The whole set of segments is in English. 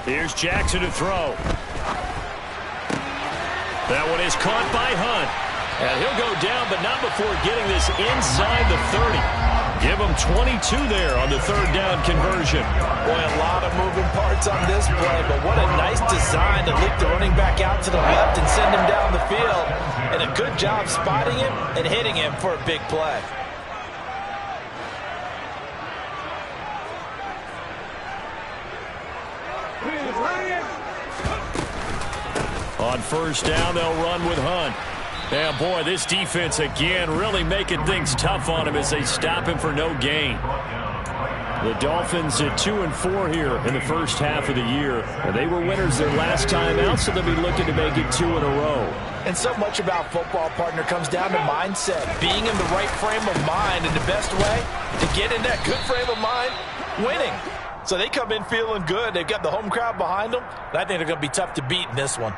Here's Jackson to throw. That one is caught by Hunt. And he'll go down, but not before getting this inside the 30. Give him 22 there on the third down conversion. Boy, a lot of moving parts on this play, but what a nice design to leak the running back out to the left and send him down the field. And a good job spotting him and hitting him for a big play. On first down, they'll run with Hunt. Yeah, boy, this defense again really making things tough on him as they stop him for no gain. The Dolphins at 2-4 here in the first half of the year. And they were winners their last time out, so they'll be looking to make it 2 in a row. And so much about football, partner, comes down to mindset. Being in the right frame of mind, and the best way to get in that good frame of mind, winning. So they come in feeling good. They've got the home crowd behind them. And I think they're going to be tough to beat in this one.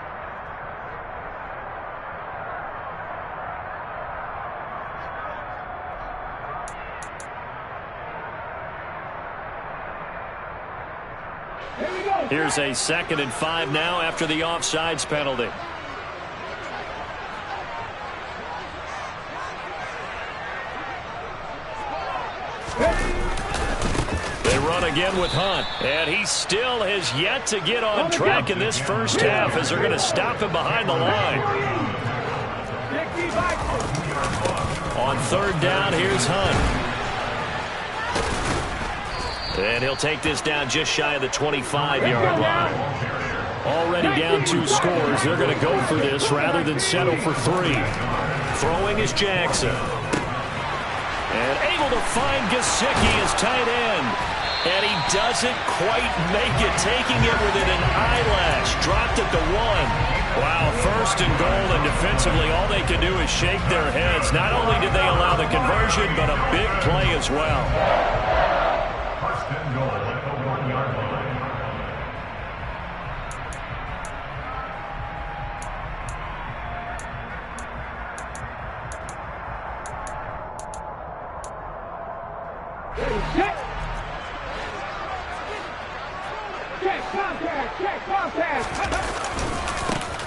Here's a 2nd and 5 now after the offsides penalty. They run again with Hunt, and he still has yet to get on track in this first half as they're going to stop him behind the line. On third down, here's Hunt. And he'll take this down just shy of the 25-yard line. Already down 2 scores. They're going to go for this rather than settle for 3. Throwing is Jackson. And able to find Gesicki as tight end. And he doesn't quite make it, taking it within an eyelash. Dropped at the 1. Wow, first and goal, and defensively all they can do is shake their heads. Not only did they allow the conversion, but a big play as well.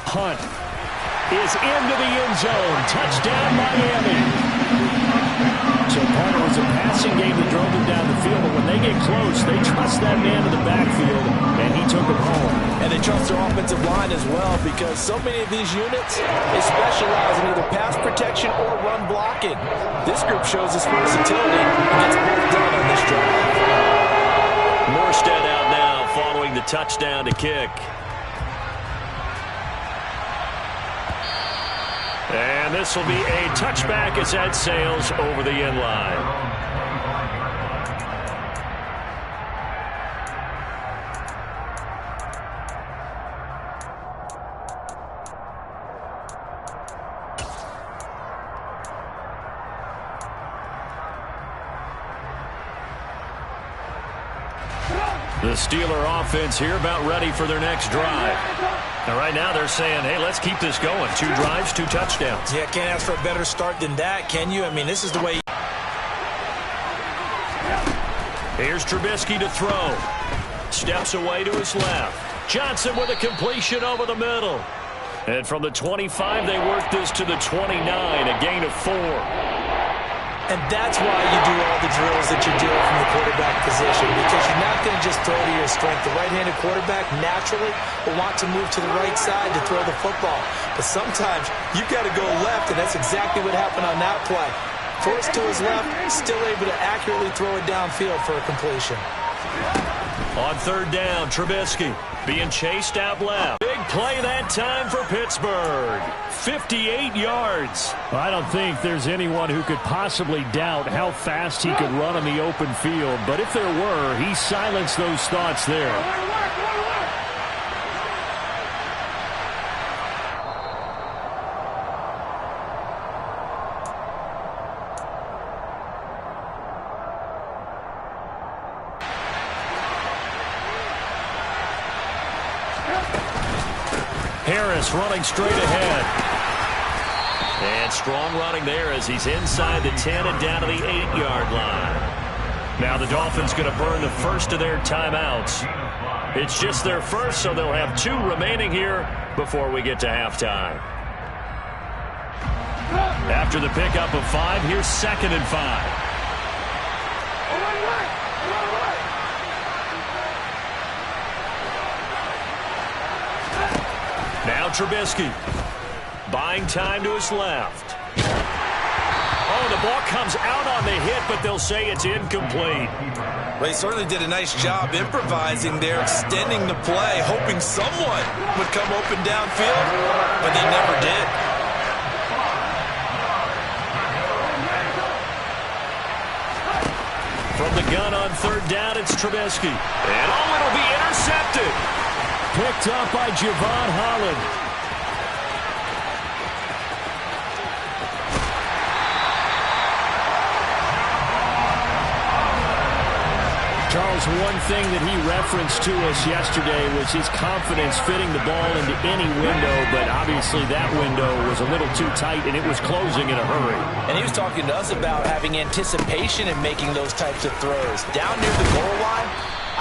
Hunt is into the end zone. Touchdown, Miami. So part of it was a passing game that drove them down the field, but when they get close, they trust that man in the backfield, and he took them home. And they trust their offensive line as well, because so many of these units, they specialize in either pass protection or run blocking. This group shows its versatility and gets both done on this drive. Morstead out now following the touchdown to kick. And this will be a touchback as that sails over the end line. The Steeler offense here about ready for their next drive. And right now they're saying, hey, let's keep this going. 2 drives, 2 touchdowns. Yeah, can't ask for a better start than that, can you? I mean, this is the way. Here's Trubisky to throw. Steps away to his left. Johnson with a completion over the middle. And from the 25, they work this to the 29, a gain of 4. And that's why you do all the drills that you're doing from the quarterback position, because you're not going to just throw to your strength. The right-handed quarterback naturally will want to move to the right side to throw the football. But sometimes you've got to go left, and that's exactly what happened on that play. Forced to his left, still able to accurately throw it downfield for a completion. On third down, Trubisky being chased out left. Big play that time for Pittsburgh. 58 yards. I don't think there's anyone who could possibly doubt how fast he could run on the open field. But if there were, he silenced those thoughts there. Harris running straight ahead. And strong running there as he's inside the 10 and down to the 8-yard line. Now the Dolphins going to burn the first of their timeouts. It's just their first, so they'll have 2 remaining here before we get to halftime. After the pickup of 5, here's 2nd and 5. Now Trubisky. Buying time to his left. Oh, the ball comes out on the hit, but they'll say it's incomplete. Well, he certainly did a nice job improvising there, extending the play, hoping someone would come open downfield, but they never did. From the gun on 3rd down, it's Trubisky. And oh, it'll be intercepted. Picked up by Javon Holland. Charles, one thing that he referenced to us yesterday was his confidence fitting the ball into any window, but obviously that window was a little too tight and it was closing in a hurry. And he was talking to us about having anticipation in making those types of throws. Down near the goal line,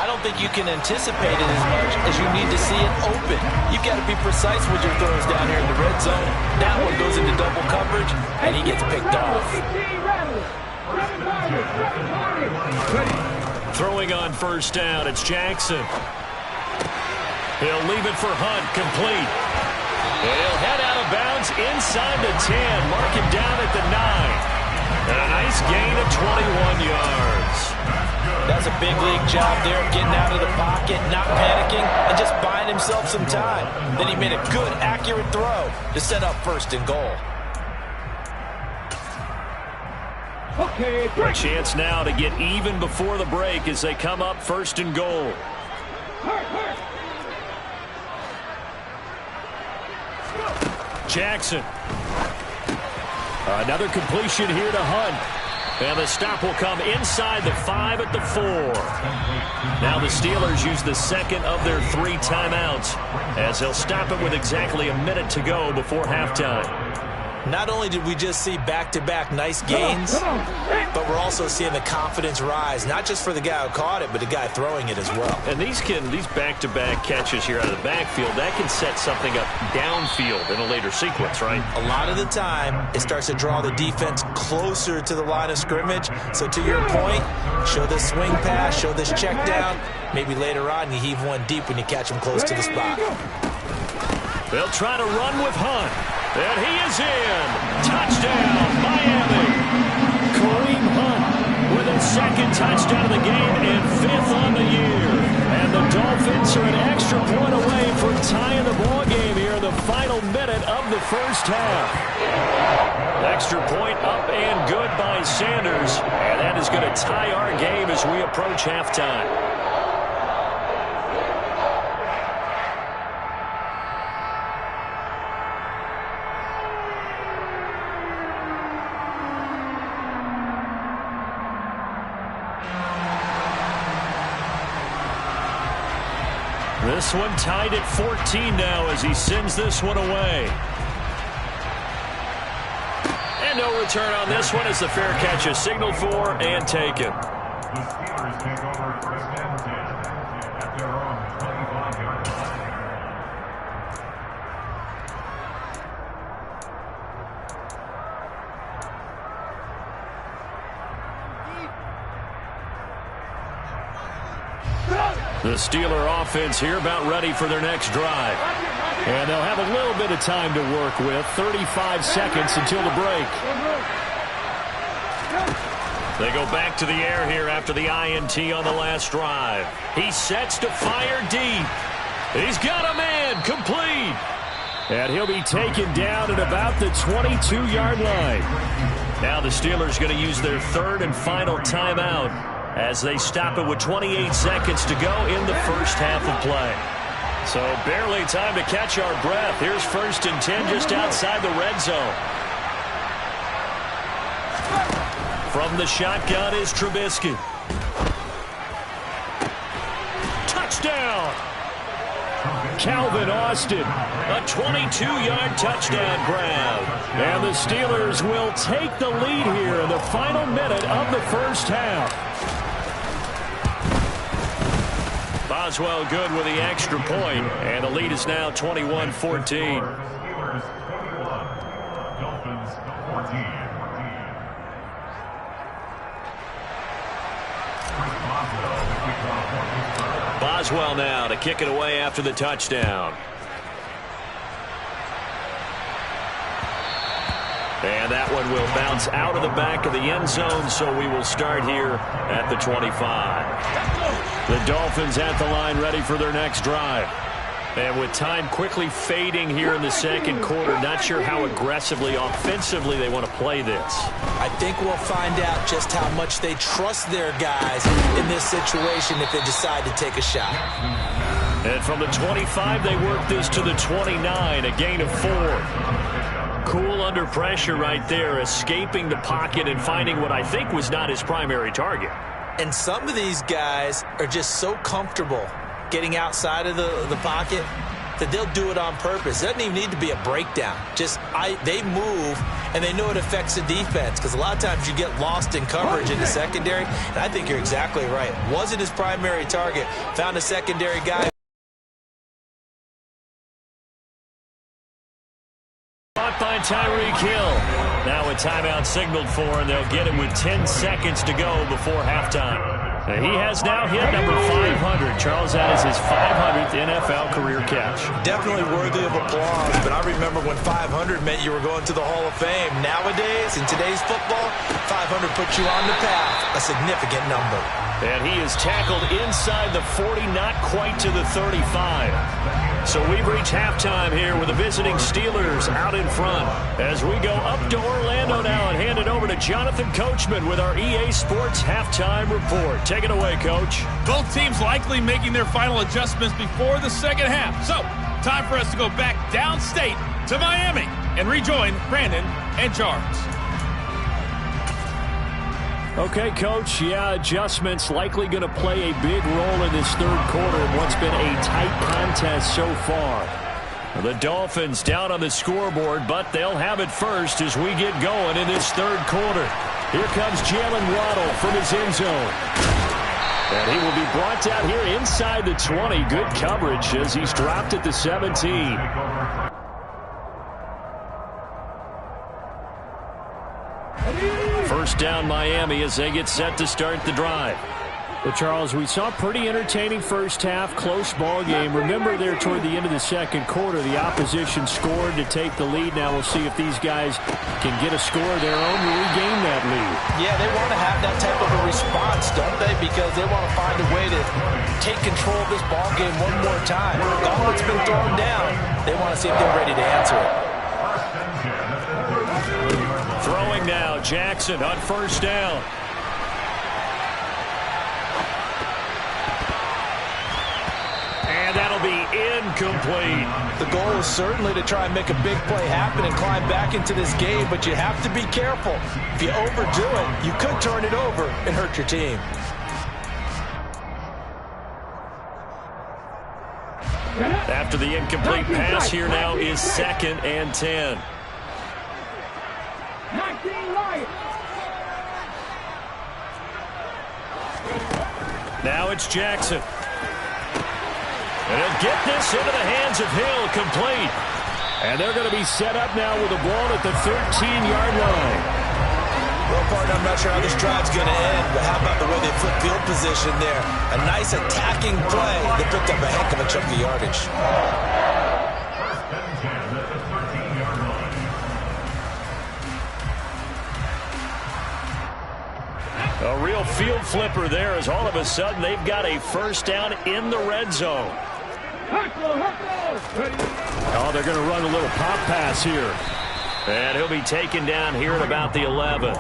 I don't think you can anticipate it as much as you need to see it open. You've got to be precise with your throws down here in the red zone. That one goes into double coverage, and he gets picked off. Throwing on 1st down, it's Jackson. He'll leave it for Hunt, complete. And he'll head out of bounds inside the 10, mark him down at the 9. And a nice gain of 21 yards. That's a big league job there, getting out of the pocket, not panicking, and just buying himself some time. Then he made a good, accurate throw to set up 1st and goal. A chance now to get even before the break as they come up 1st and goal. Jackson. Another completion here to Hunt. And the stop will come inside the 5 at the 4. Now the Steelers use the 2nd of their 3 timeouts as they'll stop it with exactly a minute to go before halftime. Not only did we just see back-to-back nice gains, but we're also seeing the confidence rise, not just for the guy who caught it, but the guy throwing it as well. And these back-to-back catches here out of the backfield, that can set something up downfield in a later sequence, right? A lot of the time, it starts to draw the defense closer to the line of scrimmage. So to your point, show this swing pass, show this check down. Maybe later on you heave one deep when you catch him close to the spot. They'll try to run with Hunt. And he is in. Touchdown, Miami. Kareem Hunt with his 2nd touchdown of the game and 5th on the year. And the Dolphins are an extra point away from tying the ball game here in the final minute of the 1st half. Extra point up and good by Sanders. And that is going to tie our game as we approach halftime. This one tied at 14 now as he sends this one away. And no return on this one as the fair catch is signaled for and taken. The Steelers take over 1st and 10 at their own 25-yard line. The Steeler offense here about ready for their next drive. And they'll have a little bit of time to work with. 35 seconds until the break. They go back to the air here after the INT on the last drive. He sets to fire deep. He's got a man complete. And he'll be taken down at about the 22-yard line. Now the Steelers going to use their 3rd and final timeout as they stop it with 28 seconds to go in the 1st half of play. So barely time to catch our breath. Here's 1st and 10 just outside the red zone. From the shotgun is Trubisky. Touchdown! Calvin Austin, a 22-yard touchdown grab. And the Steelers will take the lead here in the final minute of the first half. Boswell good with the extra point, and the lead is now 21-14. Steelers 21, Dolphins 14. Boswell now to kick it away after the touchdown. And that one will bounce out of the back of the end zone, so we will start here at the 25. The Dolphins at the line ready for their next drive. And with time quickly fading here in the second quarter, not sure how aggressively, offensively they want to play this. I think we'll find out just how much they trust their guys in this situation if they decide to take a shot. And from the 25, they work this to the 29, a gain of 4. Cool under pressure right there, escaping the pocket and finding what I think was not his primary target. And some of these guys are just so comfortable getting outside of the pocket that they'll do it on purpose. It doesn't even need to be a breakdown. They move, and they know it affects the defense, because a lot of times you get lost in coverage in the secondary, and I think you're exactly right. Wasn't his primary target. Found a secondary guy. Caught by Tyreek Hill. Now a timeout signaled for, and they'll get it with 10 seconds to go before halftime. And he has now hit number 500. Charles, that is his 500th NFL career catch. Definitely worthy of applause, but I remember when 500 meant you were going to the Hall of Fame. Nowadays, in today's football, 500 puts you on the path, a significant number. And he is tackled inside the 40, not quite to the 35. So we've reached halftime here with the visiting Steelers out in front. As we go up to Orlando now and hand it over to Jonathan Coachman with our EA Sports Halftime Report. Take it away, Coach. Both teams likely making their final adjustments before the second half. So, time for us to go back downstate to Miami and rejoin Brandon and Charles. Okay, Coach, adjustments likely going to play a big role in this third quarter in what's been a tight contest so far. The Dolphins down on the scoreboard, but they'll have it first as we get going in this third quarter. Here comes Jalen Waddle from his end zone. And he will be brought down here inside the 20. Good coverage as he's dropped at the 17. First down Miami as they get set to start the drive. Well, Charles, we saw a pretty entertaining first half, close ball game. Remember there toward the end of the second quarter, the opposition scored to take the lead. Now we'll see if these guys can get a score of their own to regain that lead. Yeah, they want to have that type of a response, don't they? Because they want to find a way to take control of this ball game one more time. The gauntlet's been thrown down. They want to see if they're ready to answer it. Throwing now, Jackson on first down. And that'll be incomplete. The goal is certainly to try and make a big play happen and climb back into this game, but you have to be careful. If you overdo it, you could turn it over and hurt your team. After the incomplete pass, here now is 2nd and 10. Now it's Jackson. And he'll get this into the hands of Hill, complete. And they're going to be set up now with the ball at the 13-yard line. Well, partner, I'm not sure how this drive's going to end, but how about the way they flip field position there? A nice attacking play that picked up a heck of a chunk of yardage. A real field flipper there as all of a sudden they've got a first down in the red zone. Oh, they're going to run a little pop pass here. And he'll be taken down here at about the 11.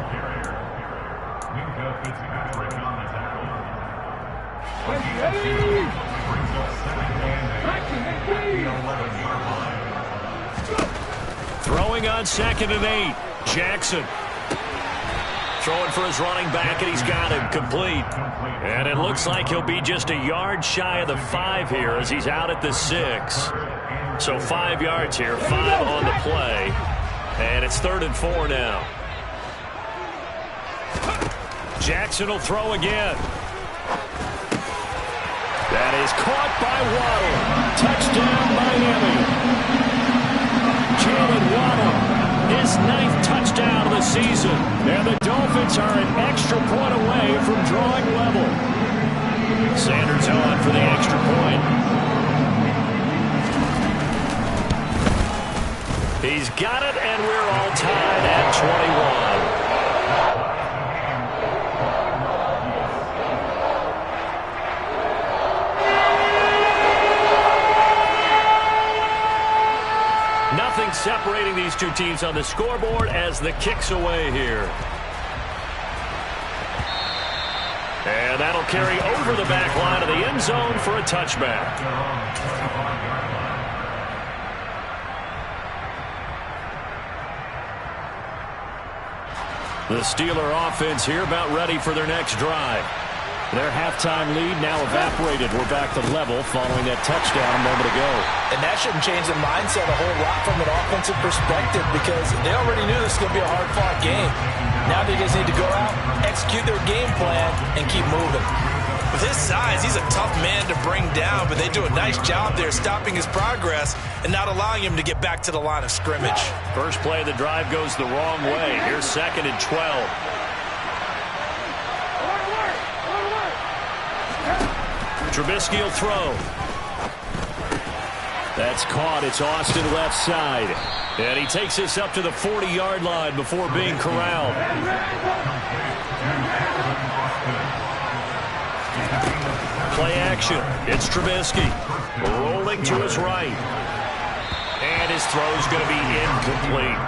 Throwing on 2nd and 8. Jackson. throwing for his running back, and he's got him complete. And it looks like he'll be just a yard shy of the 5 here as he's out at the 6. So 5 yards here, 5 on the play. And it's 3rd and 4 now. Jackson will throw again. That is caught by Waddle. Touchdown, Miami. Jalen Waddle, his 9th touchdown of the season. And the Dolphins are an extra point away from drawing level. Sanders on for the extra point. He's got it, and we're all tied at 21. Nothing separating these two teams on the scoreboard as the kick's away here. And that'll carry over the back line of the end zone for a touchback. The Steeler offense here about ready for their next drive. Their halftime lead now evaporated. We're back to level following that touchdown a moment ago. And that shouldn't change the mindset a whole lot from an offensive perspective because they already knew this was going to be a hard-fought game. Now they just need to go out, execute their game plan, and keep moving. With his size, he's a tough man to bring down, but they do a nice job there stopping his progress and not allowing him to get back to the line of scrimmage. First play of the drive goes the wrong way. Here's 2nd and 12. Trubisky will throw. That's caught. It's Austin left side. And he takes this up to the 40-yard line before being corralled. Play action. It's Trubisky. Rolling to his right. And his throw's going to be incomplete.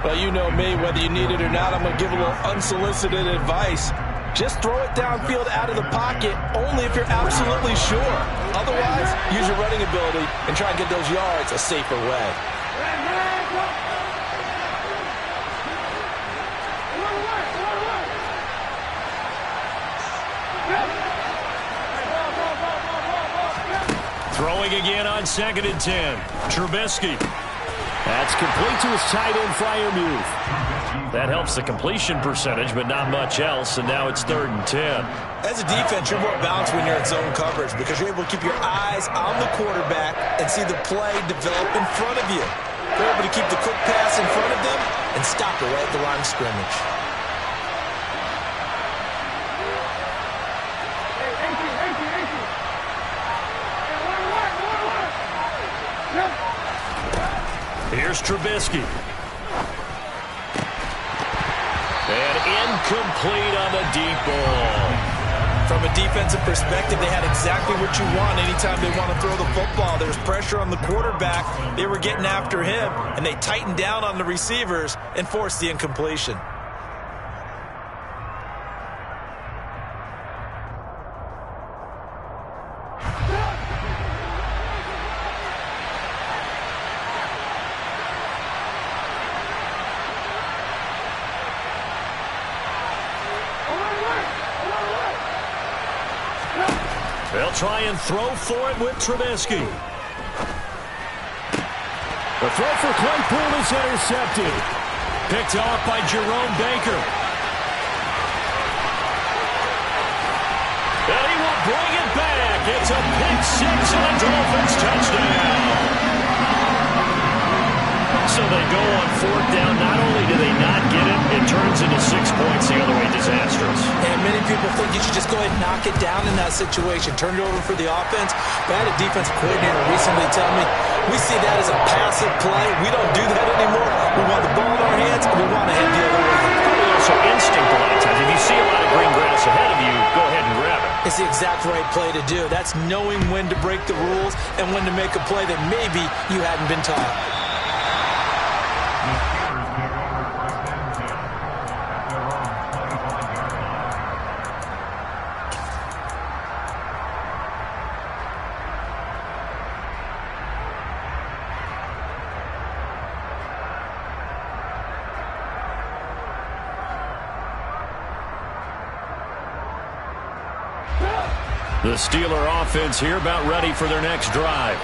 Well, you know me. Whether you need it or not, I'm going to give a little unsolicited advice. Just throw it downfield out of the pocket only if you're absolutely sure. Otherwise, use your running ability and try and get those yards a safer way. Throwing again on 2nd and 10. Trubisky. That's complete to his tight end Freiermuth. That helps the completion percentage, but not much else, and now it's 3rd and 10. As a defense, you're more balanced when you're in zone coverage because you're able to keep your eyes on the quarterback and see the play develop in front of you. You're able to keep the quick pass in front of them and stop it right at the line of scrimmage. Here's Trubisky. And incomplete on the deep ball. From a defensive perspective, they had exactly what you want anytime they want to throw the football. There's pressure on the quarterback. They were getting after him, and they tightened down on the receivers and forced the incompletion. They'll try and throw for it with Trubisky. The throw for Claypool is intercepted. Picked off by Jerome Baker. And he will bring it back. It's a pick six and a Dolphins touchdown. So they go on 4th down. Not only do they not get it, it turns into 6 points the other way. Disastrous. And many people think you should just go ahead and knock it down in that situation. Turn it over for the offense. But I had a defensive coordinator recently tell me, we see that as a passive play. We don't do that anymore. We want the ball in our hands, and we want to head the other way. Probably also instinct a lot of times. If you see a lot of green grass ahead of you, go ahead and grab it. It's the exact right play to do. That's knowing when to break the rules and when to make a play that maybe you hadn't been taught. The Steeler offense here about ready for their next drive.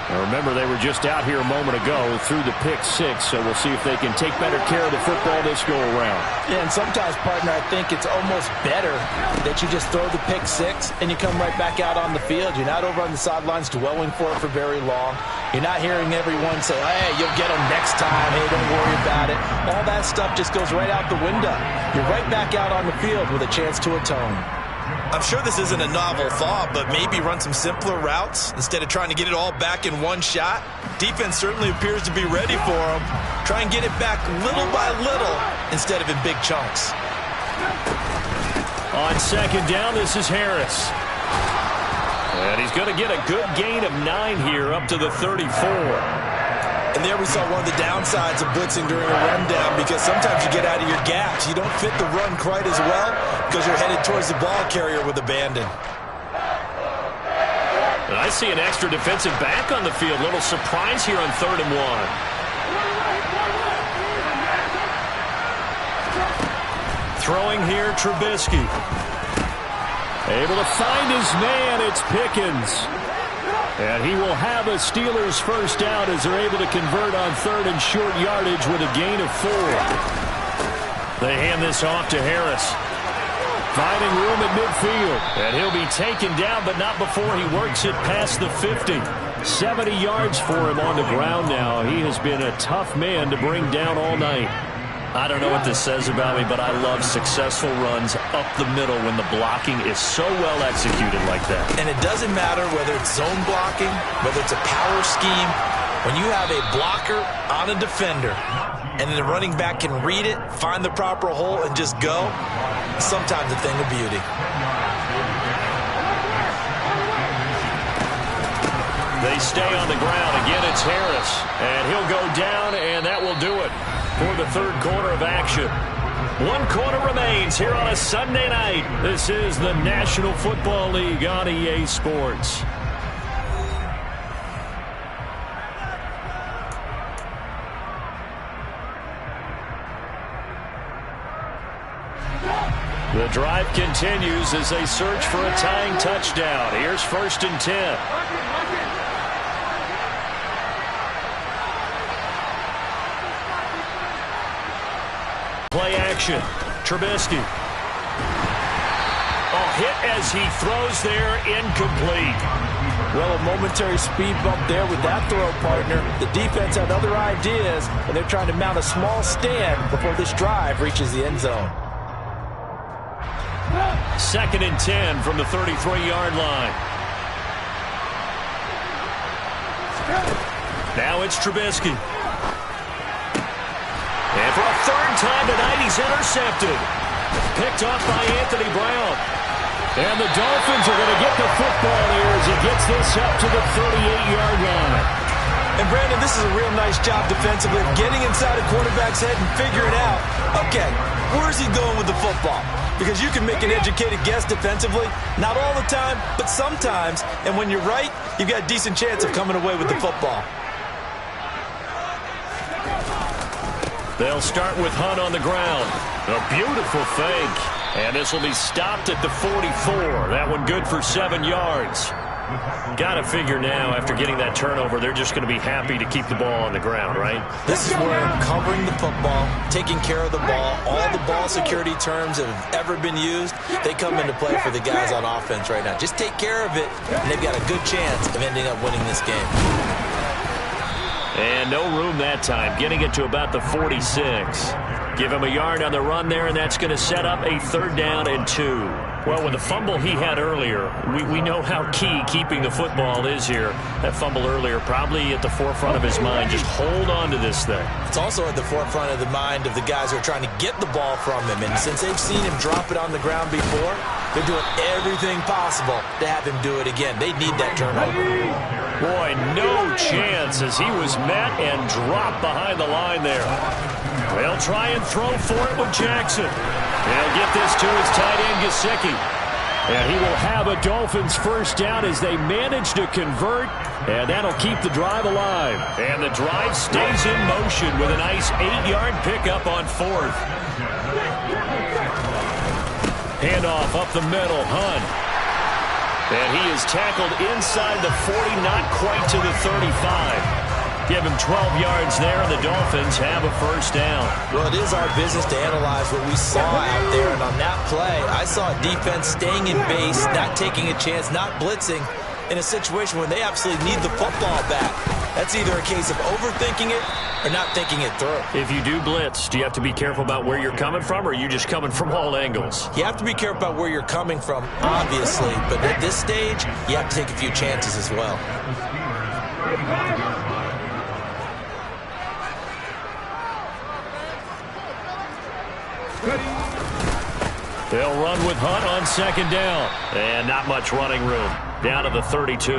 Now remember, they were just out here a moment ago through the pick six, so we'll see if they can take better care of the football this go-around. Yeah, and sometimes, partner, I think it's almost better that you just throw the pick six and you come right back out on the field. You're not over on the sidelines dwelling for it for very long. You're not hearing everyone say, hey, you'll get them next time. Hey, don't worry about it. All that stuff just goes right out the window. You're right back out on the field with a chance to atone. I'm sure this isn't a novel thought, but maybe run some simpler routes instead of trying to get it all back in one shot. Defense certainly appears to be ready for them. Try and get it back little by little instead of in big chunks. On second down, this is Harris. And he's going to get a good gain of 9 here up to the 34. And there we saw one of the downsides of blitzing during a rundown, because sometimes you get out of your gaps. You don't fit the run quite as well because you're headed towards the ball carrier with abandon. And I see an extra defensive back on the field. Little surprise here on 3rd and 1. Throwing here, Trubisky. Able to find his man. It's Pickens. And he will have a Steelers first down as they're able to convert on 3rd and short yardage with a gain of 4. They hand this off to Harris. Finding room at midfield. And he'll be taken down, but not before he works it past the 50. 70 yards for him on the ground now. He has been a tough man to bring down all night. I don't know what this says about me, but I love successful runs up the middle when the blocking is so well executed like that. And it doesn't matter whether it's zone blocking, whether it's a power scheme. When you have a blocker on a defender and then the running back can read it, find the proper hole, and just go, sometimes a thing of beauty. They stay on the ground. Again, it's Harris. And he'll go down, and that will do it for the 3rd quarter of action. 1 quarter remains here on a Sunday night. This is the National Football League on EA Sports. The drive continues as they search for a tying touchdown. Here's 1st and 10. Play action. Trubisky. Hit as he throws there, incomplete. Well, a momentary speed bump there with that throw, partner. The defense had other ideas, and they're trying to mount a small stand before this drive reaches the end zone. 2nd and 10 from the 33-yard line. Now it's Trubisky. And for a 3rd time tonight, he's intercepted. Picked off by Anthony Brown. And the Dolphins are going to get the football here as he gets this up to the 38-yard line. And, Brandon, this is a real nice job defensively of getting inside a quarterback's head and figuring out, okay, where's he going with the football? Because you can make an educated guess defensively, not all the time, but sometimes. And when you're right, you've got a decent chance of coming away with the football. They'll start with Hunt on the ground. A beautiful fake. And this will be stopped at the 44. That one good for 7 yards. Got to figure now, after getting that turnover, they're just going to be happy to keep the ball on the ground, right? This is where covering the football, taking care of the ball, all the ball security terms that have ever been used, they come into play for the guys on offense right now. Just take care of it, and they've got a good chance of ending up winning this game. And no room that time, getting it to about the 46. Give him a yard on the run there, and that's going to set up a 3rd down and 2. Well, with the fumble he had earlier, we know how key keeping the football is here. That fumble earlier probably at the forefront of his mind. Just hold on to this thing. It's also at the forefront of the mind of the guys who are trying to get the ball from him. And since they've seen him drop it on the ground before, they're doing everything possible to have him do it again. They need that turnover. Boy, no chance as he was met and dropped behind the line there. They'll try and throw for it with Jackson. They'll get this to his tight end, Gesicki. And he will have a Dolphins first down as they manage to convert, and that'll keep the drive alive. And the drive stays in motion with a nice 8-yard pickup on 4th. Handoff up the middle, Hunt. And he is tackled inside the 40, not quite to the 35. Give him 12 yards there, and the Dolphins have a first down. Well, it is our business to analyze what we saw out there, and on that play, I saw a defense staying in base, not taking a chance, not blitzing in a situation where they absolutely need the football back. That's either a case of overthinking it or not thinking it through. If you do blitz, do you have to be careful about where you're coming from, or are you just coming from all angles? You have to be careful about where you're coming from, obviously, but at this stage, you have to take a few chances as well. They'll run with Hunt on second down. And not much running room. Down to the 32.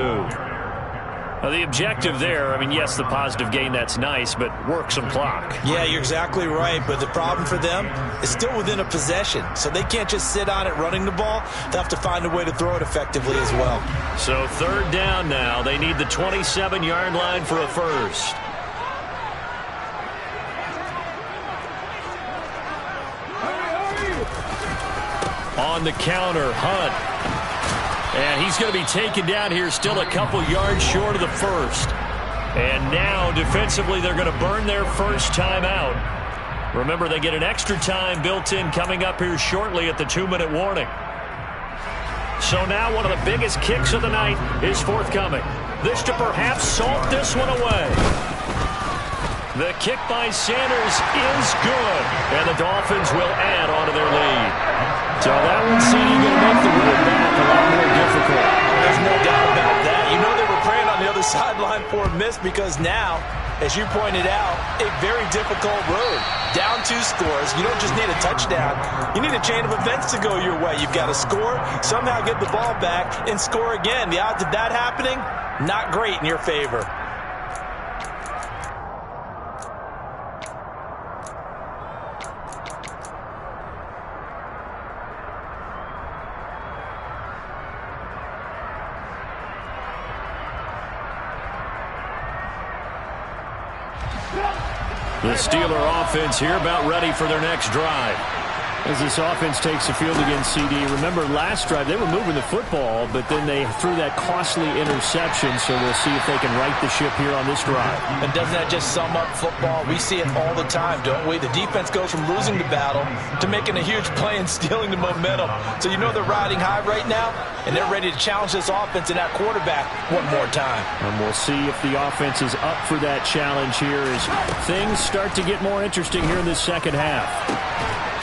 Now, the objective there, I mean, yes, the positive gain, that's nice, but work some clock. Yeah, you're exactly right, but the problem for them is still within a possession, so they can't just sit on it running the ball. They'll have to find a way to throw it effectively as well. So third down now. They need the 27-yard line for a first. On the counter, Hunt. And he's going to be taken down here, still a couple yards short of the first. And now, defensively, they're going to burn their first time out. Remember, they get an extra time built in coming up here shortly at the 2-minute warning. So now one of the biggest kicks of the night is forthcoming. This to perhaps salt this one away. The kick by Sanders is good, and the Dolphins will add onto their lead. So that one's going to make the road back a lot more difficult. There's no doubt about that. You know they were praying on the other sideline for a miss because now, as you pointed out, a very difficult road. Down 2 scores. You don't just need a touchdown. You need a chain of events to go your way. You've got to score, somehow get the ball back, and score again. The odds of that happening, not great in your favor. The Steeler offense here about ready for their next drive. As this offense takes the field against CD, remember last drive they were moving the football, but then they threw that costly interception, so we'll see if they can right the ship here on this drive. And doesn't that just sum up football? We see it all the time, don't we? The defense goes from losing the battle to making a huge play and stealing the momentum. So you know they're riding high right now, and they're ready to challenge this offense and that quarterback one more time. And we'll see if the offense is up for that challenge here as things start to get more interesting here in this second half.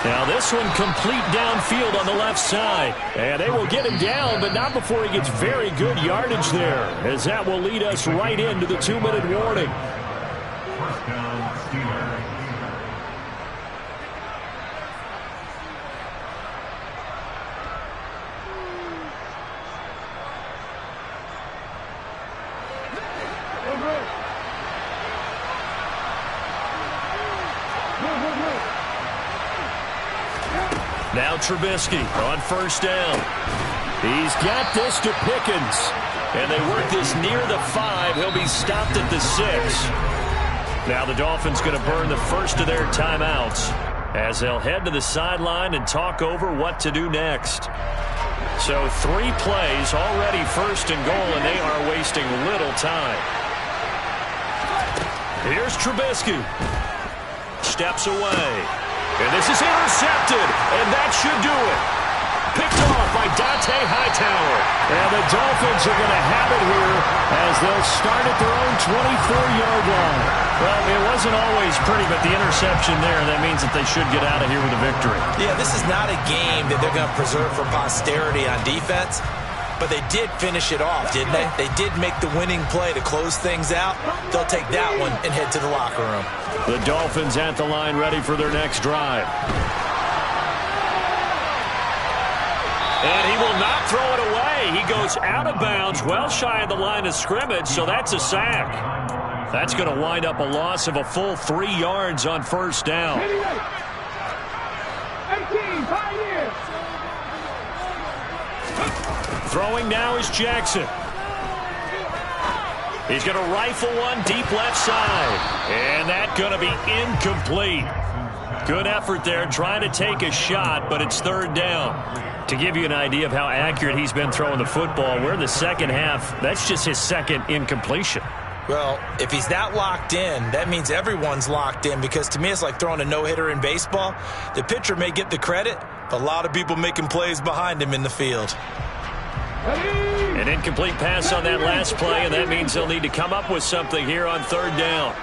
Now this one complete downfield on the left side. And they will get him down, but not before he gets very good yardage there, as that will lead us right into the 2-minute warning. First down, Steelers. Now Trubisky on first down. He's got this to Pickens. And they work this near the 5. He'll be stopped at the 6. Now the Dolphins going to burn the first of their timeouts as they'll head to the sideline and talk over what to do next. So 3 plays, already first and goal, and they are wasting little time. Here's Trubisky. Steps away. And this is intercepted, and that should do it. Picked off by Dante Hightower. And the Dolphins are going to have it here as they'll start at their own 24-yard line. Well, it wasn't always pretty, but the interception there, that means that they should get out of here with a victory. Yeah, this is not a game that they're going to preserve for posterity on defense. But they did finish it off, didn't they? They did make the winning play to close things out. They'll take that one and head to the locker room. The Dolphins at the line ready for their next drive. And he will not throw it away. He goes out of bounds, well shy of the line of scrimmage, so that's a sack. That's going to wind up a loss of a full 3 yards on first down. 18, Pioneers. Throwing now is Jackson. He's going to rifle one deep left side. And that's going to be incomplete. Good effort there trying to take a shot, but it's third down. To give you an idea of how accurate he's been throwing the football, we're in the second half. That's just his second incompletion. Well, if he's that locked in, that means everyone's locked in, because to me it's like throwing a no-hitter in baseball. The pitcher may get the credit, but a lot of people making plays behind him in the field. An incomplete pass on that last play, and that means they'll need to come up with something here on third down.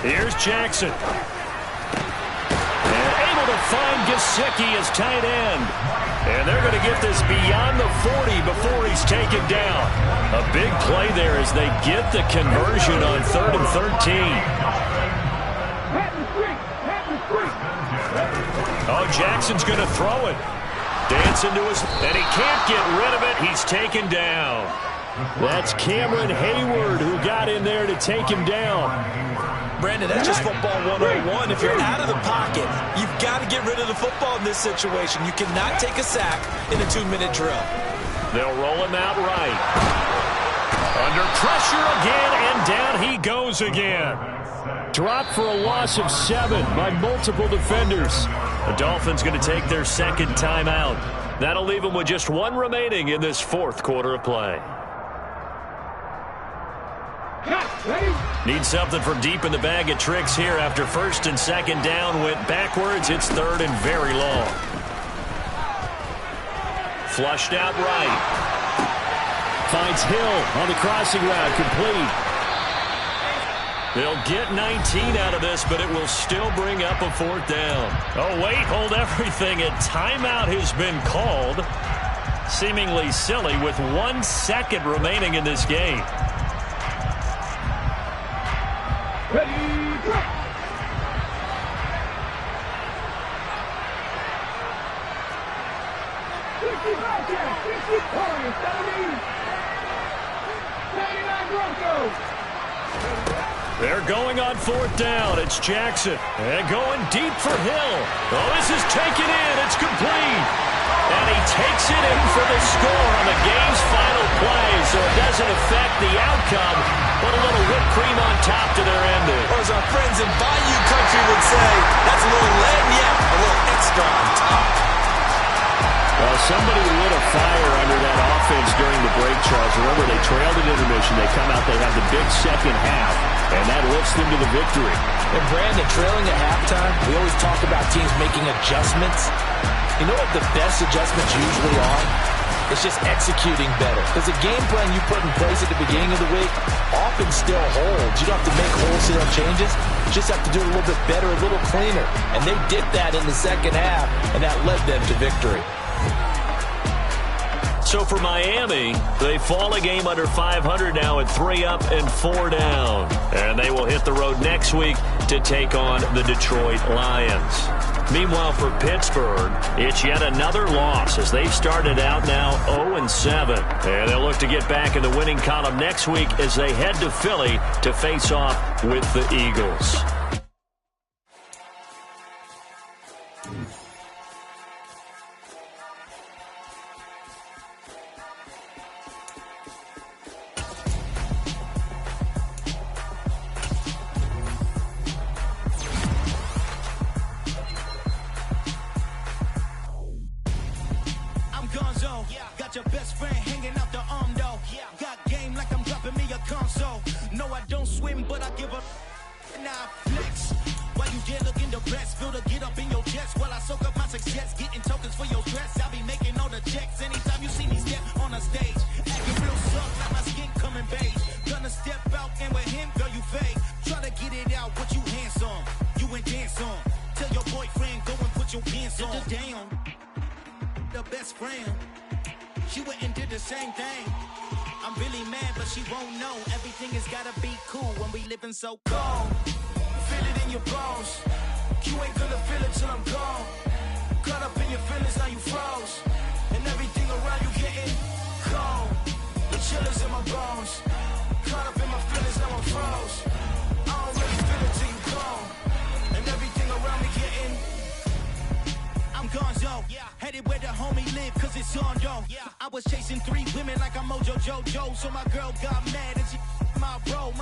Here's Jackson. And able to find Gesicki as tight end. And they're going to get this beyond the 40 before he's taken down. A big play there as they get the conversion on 3rd and 13. Oh, Jackson's going to throw it. Dance into his, and he can't get rid of it. He's taken down. That's Cameron Hayward who got in there to take him down. Brandon, that's just football 101. If you're out of the pocket, you've got to get rid of the football in this situation. You cannot take a sack in a 2-minute drill. They'll roll him out right. Under pressure again, and down he goes again. Dropped for a loss of 7 by multiple defenders. The Dolphins going to take their second timeout. That'll leave them with just 1 remaining in this 4th quarter of play. Need something from deep in the bag of tricks here after 1st and 2nd down went backwards. It's 3rd and very long. Flushed out right. Finds Hill on the crossing route, complete. They'll get 19 out of this, but it will still bring up a 4th down. Oh, wait, hold everything. A timeout has been called. Seemingly silly with 1 second remaining in this game. Ready, go! 60 points, 79 Broncos. They're going on 4th down. It's Jackson. And going deep for Hill. Oh, this is taken in. It's complete. And he takes it in for the score on the game's final play. So it doesn't affect the outcome, but a little whipped cream on top to their ending. Or as our friends in Bayou Country would say, that's a little lagniappe, a little extra on top. Well, somebody lit a fire under that offense during the break, Charles. Remember, they trailed at intermission. They come out, they have the big second half, and that lifts them to the victory. And Brandon, trailing at halftime, we always talk about teams making adjustments. You know what the best adjustments usually are? It's just executing better. Because the game plan you put in place at the beginning of the week often still holds. You don't have to make wholesale changes. You just have to do it a little bit better, a little cleaner. And they did that in the second half, and that led them to victory. So for Miami, they fall a game under 500 now at 3 up and 4 down. And they will hit the road next week to take on the Detroit Lions. Meanwhile, for Pittsburgh, it's yet another loss as they've started out now 0-7. And they'll look to get back in the winning column next week as they head to Philly to face off with the Eagles. Got your best friend hanging out the arm though. Got game like I'm dropping me a console. No, I don't swim, but I give up. Now flex. While you there looking the best, feel the get up in your chest while I soak up my success. Getting tokens for your stress. I'll be making all the checks anytime you see me step on a stage. Acting real soft like my skin coming beige. Gonna step out and with him, girl, you fake. Try to get it out, what you handsome. You ain't dance on. Tell your boyfriend, go and put your pants on. Down. The best friend. She went and did the same thing. I'm really mad, but she won't know. Everything has gotta be cool when we living so cold. Feel it in your bones. You ain't gonna feel it till I'm gone. Caught up in your feelings, now you froze. And everything around you getting cold. The chillers in my bones. Caught up in my feelings, now I'm froze. I don't really feel it till you gone. And everything around me getting I'm gonzo. Headed where the homie live, cause it's on, yo. I was chasing 3 women like I'm Mojo Jojo. So my girl got mad and she my bro.